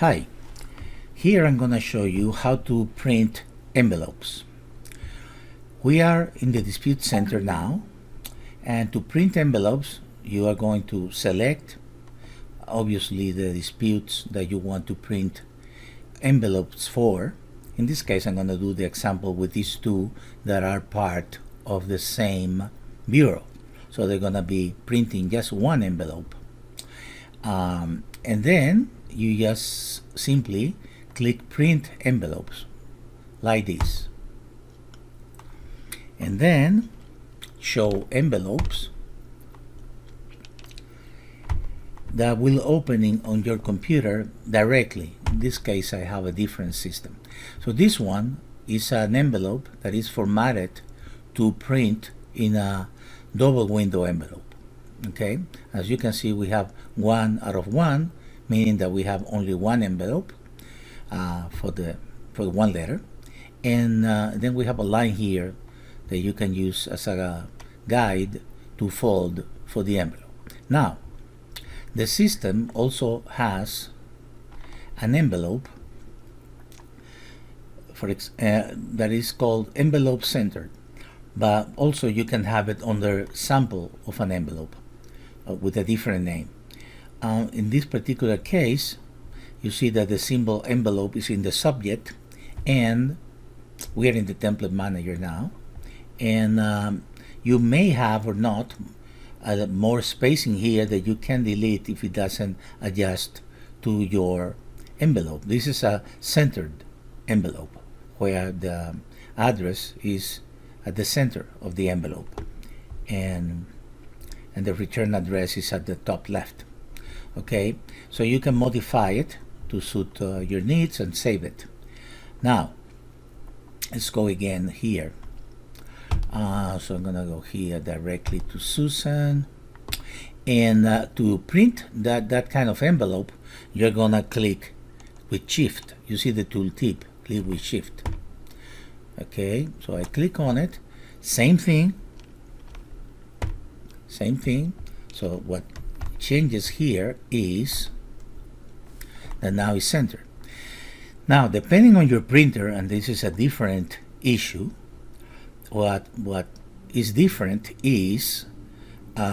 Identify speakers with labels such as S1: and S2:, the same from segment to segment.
S1: Hi, here I'm going to show you how to print envelopes. We are in the Dispute Center now, and to print envelopes you are going to select obviously the disputes that you want to print envelopes for. In this case I'm going to do the example with these two that are part of the same bureau. So they're going to be printing just one envelope. And then you just simply click print envelopes like this, and then show envelopes that will opening on your computer directly. In this case I have a different system. So this one is an envelope that is formatted to print in a double window envelope. Okay, as you can see we have 1 out of 1, meaning that we have only one envelope for one letter, and then we have a line here that you can use as a guide to fold for the envelope. Now the system also has an envelope that is called envelope centered, but also you can have it under sample of an envelope with a different name. In this particular case, you see that the symbol envelope is in the subject, and we are in the template manager now, and you may have or not more spacing here that you can delete if it doesn't adjust to your envelope. This is a centered envelope where the address is at the center of the envelope, and the return address is at the top left. Okay, so you can modify it to suit your needs and save it. Now let's go again here. So I'm gonna go here directly to Susan, and to print that kind of envelope you're gonna click with Shift. You see the tool tip, click with Shift. Okay, so I click on it, same thing. So what changes here is that now it's centered. Now depending on your printer, and this is a different issue, what is different is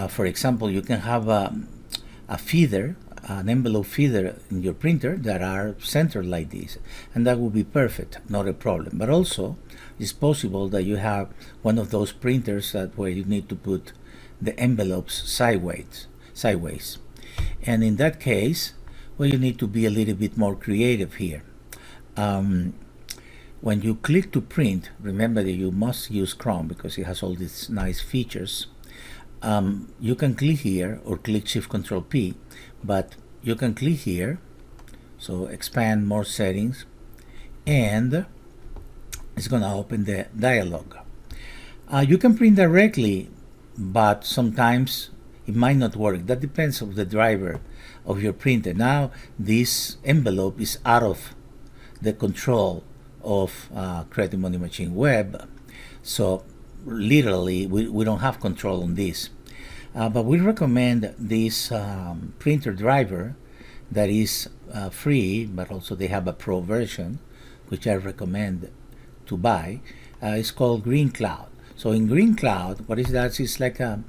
S1: for example, you can have a feeder, an envelope feeder in your printer that are centered like this, and that will be perfect, not a problem. But also it's possible that you have one of those printers where you need to put the envelopes sideways, and in that case, well, you need to be a little bit more creative here. When you click to print, remember that you must use Chrome because it has all these nice features. You can click here or click Shift Control P, but you can click here, so expand more settings, and it's going to open the dialog. You can print directly, but sometimes it might not work. That depends on the driver of your printer. Now this envelope is out of the control of Creative Money Machine Web, so literally we don't have control on this, but we recommend this printer driver that is free, but also they have a pro version which I recommend to buy. It's called Green Cloud. So in Green Cloud, what it does is like a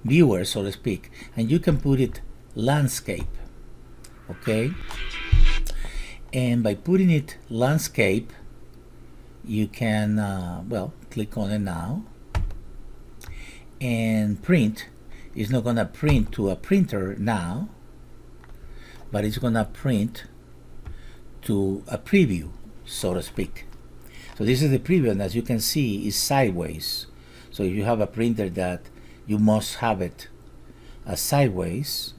S1: viewer, so to speak, and you can put it landscape. Okay, and by putting it landscape, you can well, click on it now, and print. It's not gonna print to a printer now, but it's gonna print to a preview, so to speak. So this is the preview, and as you can see, is sideways. So if you have a printer that you must have it sideways,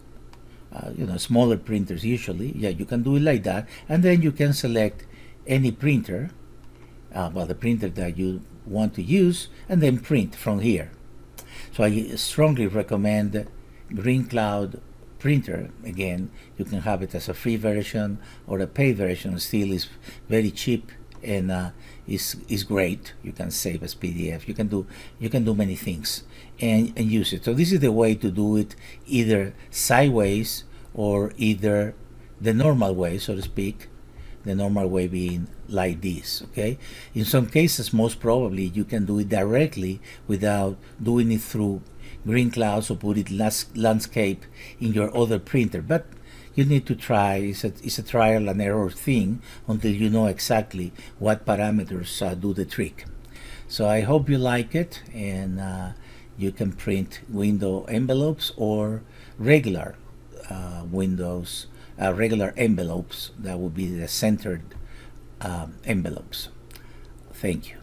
S1: smaller printers usually, yeah, you can do it like that, and then you can select any printer, the printer that you want to use, and then print from here. So I strongly recommend Green Cloud printer. Again, you can have it as a free version or a paid version. Still is very cheap and is great. You can save as PDF. You can do many things and use it. So this is the way to do it, either sideways or either the normal way, so to speak, the normal way being like this, okay? In some cases, most probably, you can do it directly without doing it through Green Clouds or put it landscape in your other printer, but you need to try. It's a trial and error thing until you know exactly what parameters do the trick. So I hope you like it, and you can print window envelopes or regular windows, regular envelopes. That would be the centered envelopes. Thank you.